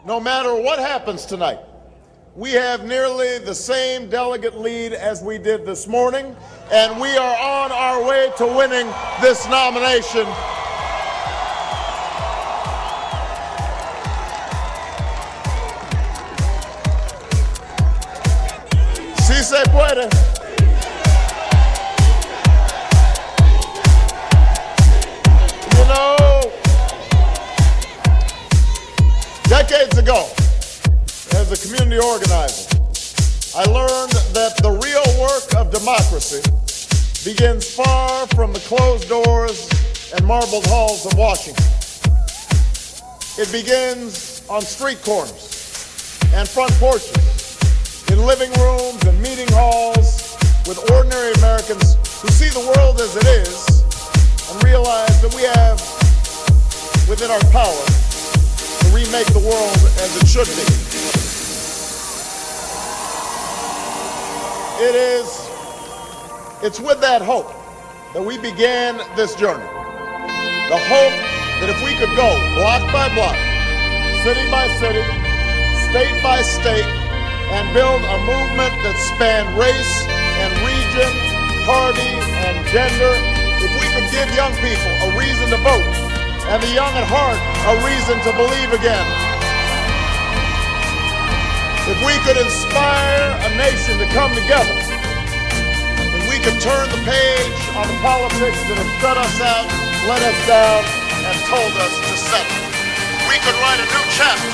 no matter what happens tonight, we have nearly the same delegate lead as we did this morning, and we are on our way to winning this nomination. Sí se puede. You know, decades ago, as a community organizer, I learned that the real work of democracy begins far from the closed doors and marbled halls of Washington. It begins on street corners and front porches, in living rooms and meeting halls, with ordinary Americans who see the world as it is and realize that we have within our power to remake the world as it should be. It's with that hope that we began this journey. The hope that if we could go block by block, city by city, state by state, and build a movement that spanned race and region, party and gender, if we could give young people a reason to vote, and the young at heart a reason to believe again, if we could inspire a nation to come together, and we could turn the page on the politics that have shut us out, let us down, and told us to settle, we could write a new chapter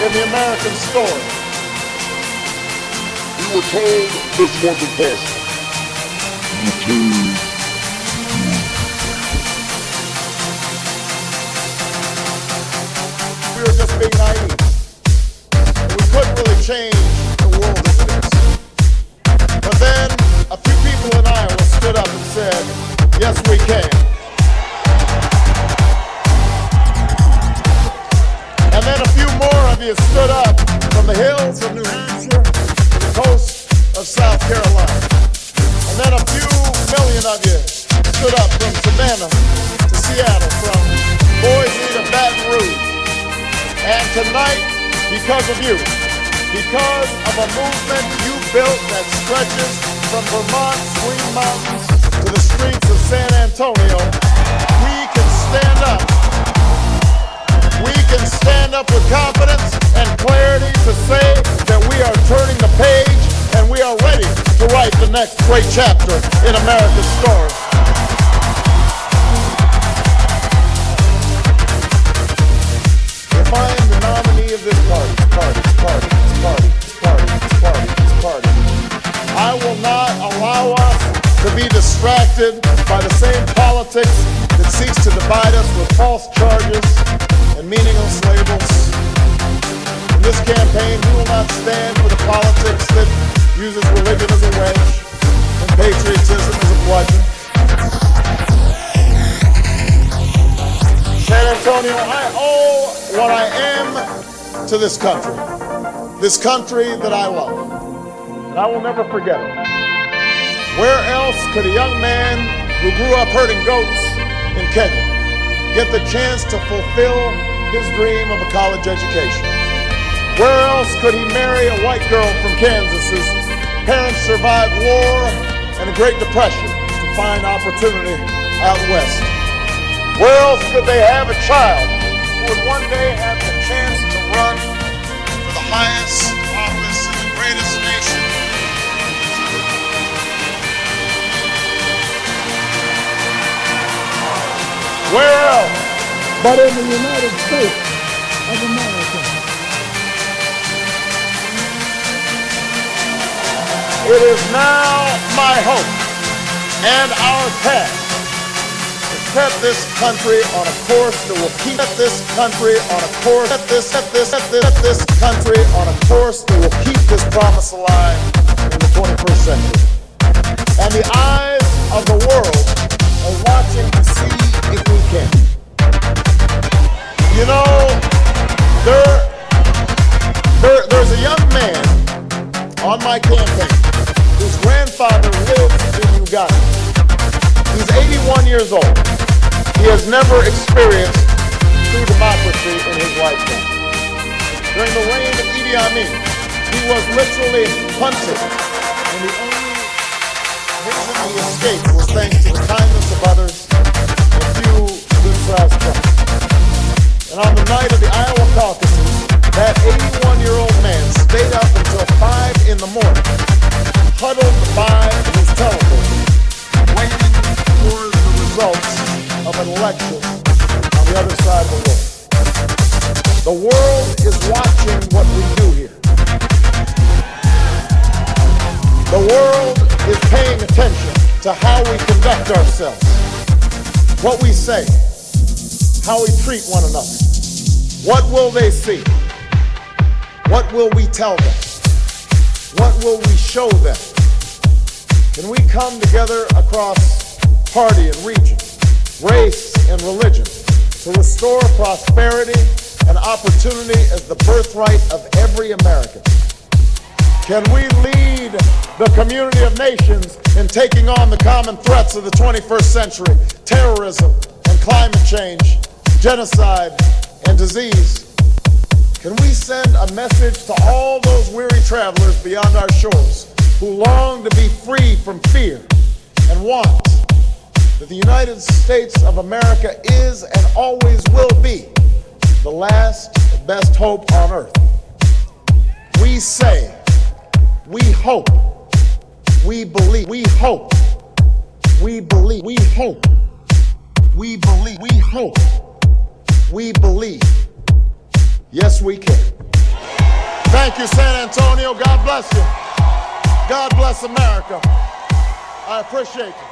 in the American story. We were told this wasn't possible. We were just being naive. We couldn't really change the world as it is. But then a few people in Iowa stood up and said, yes, we can. And then a few more of you stood up from the hills of New Hampshire to the coast of South Carolina. And then a few million of you stood up from Savannah to Seattle, from Boise to Baton Rouge. And tonight, because of you, because of a movement you built that stretches from Vermont's Green Mountains to the streets of San Antonio, we can stand up. We can stand up with confidence and clarity to say that we are turning the page and we are ready to write the next great chapter in America's story. If I am the nominee of this party, I will not allow us to be distracted by the same politics that seeks to divide us with false charges and meaningless labels. In this campaign, we will not stand for the politics that uses religion as a wedge and patriotism as a bludgeon. San Antonio, I owe what I am to this country that I love, and I will never forget it. Where else could a young man who grew up herding goats in Kenya get the chance to fulfill his dream of a college education? Where else could he marry a white girl from Kansas whose parents survived war and a Great Depression to find opportunity out west? Where else could they have a child who would one day have the chance to run for the highest office in the greatest nation? Where else but in the United States of America? It is now my hope and our task to set this country on a course that will keep this country on a course, this country on a course that will keep this promise alive in the 21st century. And the eyes of the world are watching to see if we can. You know, there's a young man on my campaign whose grandfather lives in Uganda. He's 81 years old. He has never experienced true democracy in his lifetime. during the reign of Idi Amin. He was literally hunted, and the only reason he escaped was thanks to the kindness of others and a few good-sized trucks. And on the night of the Iowa caucuses, that 81-year-old man stayed up until 5 in the morning, huddled by his telephone, waiting for the results of an election on the other side of the world. The world is watching what we do here. The world is paying attention to how we conduct ourselves, what we say, how we treat one another. What will they see? What will we tell them? What will we show them? Can we come together across party and region, race and religion to restore prosperity and opportunity as the birthright of every American? Can we lead the community of nations in taking on the common threats of the 21st century, terrorism and climate change, genocide and disease? Can we send a message to all those weary travelers beyond our shores who long to be free from fear and want that the United States of America is and always will be the last best hope on earth? We say, we hope, we believe, we hope, we believe, we hope, we believe, we hope, we believe. Yes, we can. Thank you, San Antonio. God bless you. God bless America. I appreciate you.